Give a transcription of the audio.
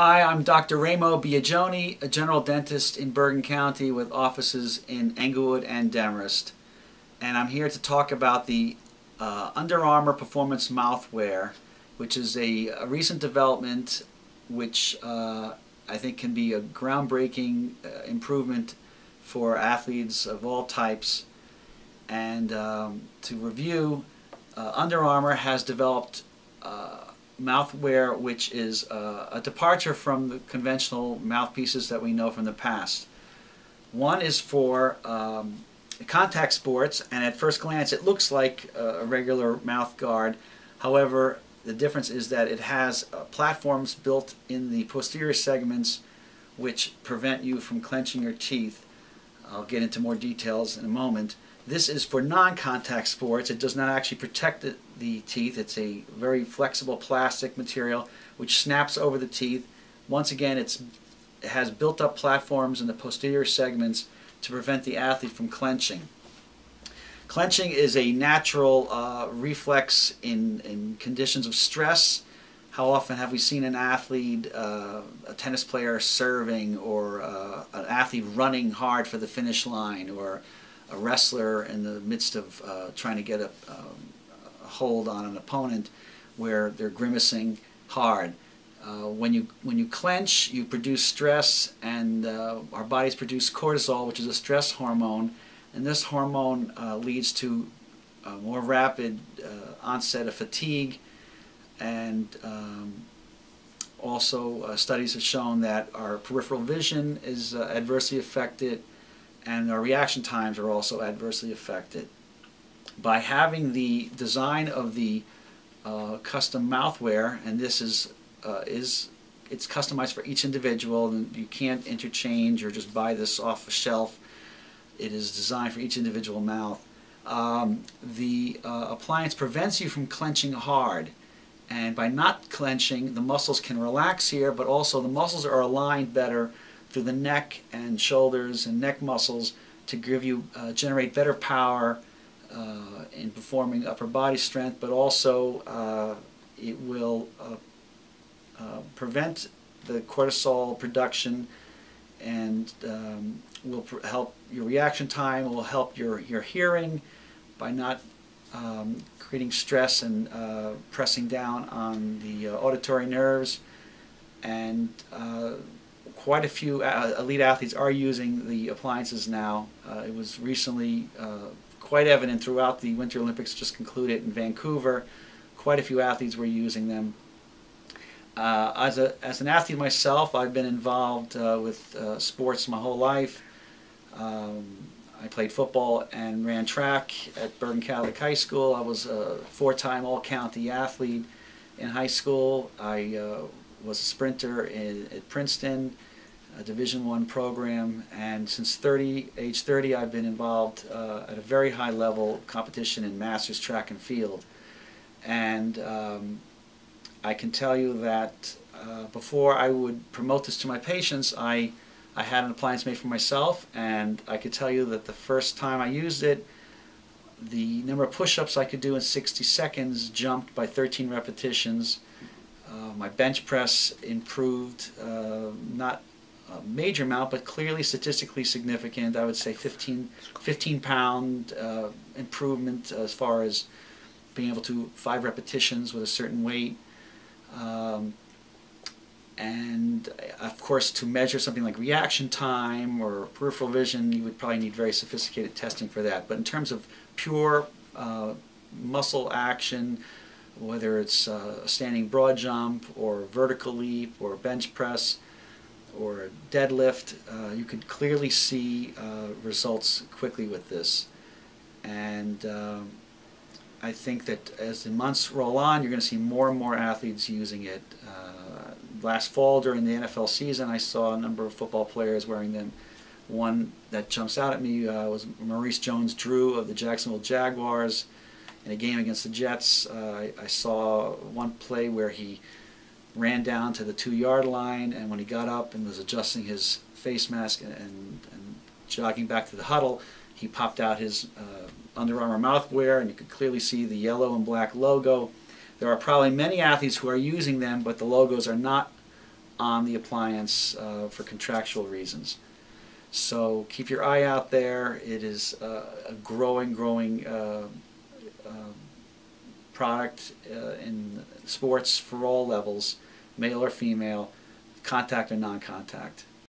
Hi, I'm Dr. Remo Biagioni, a general dentist in Bergen County with offices in Englewood and Demarest. And I'm here to talk about the Under Armour Performance Mouthwear, which is a recent development which I think can be a groundbreaking improvement for athletes of all types. And to review, Under Armour has developed mouthwear which is a departure from the conventional mouthpieces that we know from the past. One is for contact sports, and at first glance it looks like a regular mouth guard. However, the difference is that it has platforms built in the posterior segments which prevent you from clenching your teeth. I'll get into more details in a moment. This is for non-contact sports. It does not actually protect the teeth. It's a very flexible plastic material which snaps over the teeth. Once again, it has built-up platforms in the posterior segments to prevent the athlete from clenching. Clenching is a natural reflex in conditions of stress. How often have we seen an athlete, a tennis player serving, or an athlete running hard for the finish line, or a wrestler in the midst of trying to get a hold on an opponent where they're grimacing hard. When you clench, you produce stress, and our bodies produce cortisol, which is a stress hormone, and this hormone leads to a more rapid onset of fatigue, and also studies have shown that our peripheral vision is adversely affected, and our reaction times are also adversely affected. By having the design of the custom mouthwear, and this is it's customized for each individual, and you can't interchange or just buy this off a shelf. It is designed for each individual mouth. The appliance prevents you from clenching hard, and by not clenching, the muscles can relax here, but also the muscles are aligned better through the neck and shoulders and neck muscles to give you generate better power in performing upper body strength, but also it will prevent the cortisol production, and will help your reaction time, will help your hearing by not creating stress and pressing down on the auditory nerves. And quite a few elite athletes are using the appliances now. It was recently quite evident throughout the Winter Olympics just concluded in Vancouver. Quite a few athletes were using them. As an athlete myself, I've been involved with sports my whole life. I played football and ran track at Bergen County High School. I was a four-time all-county athlete in high school. I was a sprinter at Princeton, a Division I program, and since age 30 I've been involved at a very high level competition in masters track and field. And I can tell you that before I would promote this to my patients, I had an appliance made for myself, and I could tell you that the first time I used it, the number of push-ups I could do in 60 seconds jumped by 13 repetitions. My bench press improved, not a major amount, but clearly statistically significant. I would say 15 pound improvement as far as being able to 5 repetitions with a certain weight. And of course, to measure something like reaction time or peripheral vision, you would probably need very sophisticated testing for that. But in terms of pure muscle action, whether it's a standing broad jump or vertical leap or bench press or deadlift, you could clearly see results quickly with this. And I think that as the months roll on, you're going to see more and more athletes using it. Last fall during the NFL season, I saw a number of football players wearing them. One that jumps out at me was Maurice Jones-Drew of the Jacksonville Jaguars. In a game against the Jets, I saw one play where he ran down to the 2-yard line, and when he got up and was adjusting his face mask and jogging back to the huddle, he popped out his Under Armour mouthwear, and you could clearly see the yellow and black logo. There are probably many athletes who are using them, but the logos are not on the appliance for contractual reasons. So keep your eye out there. It is a growing product in sports for all levels, male or female, contact or non-contact.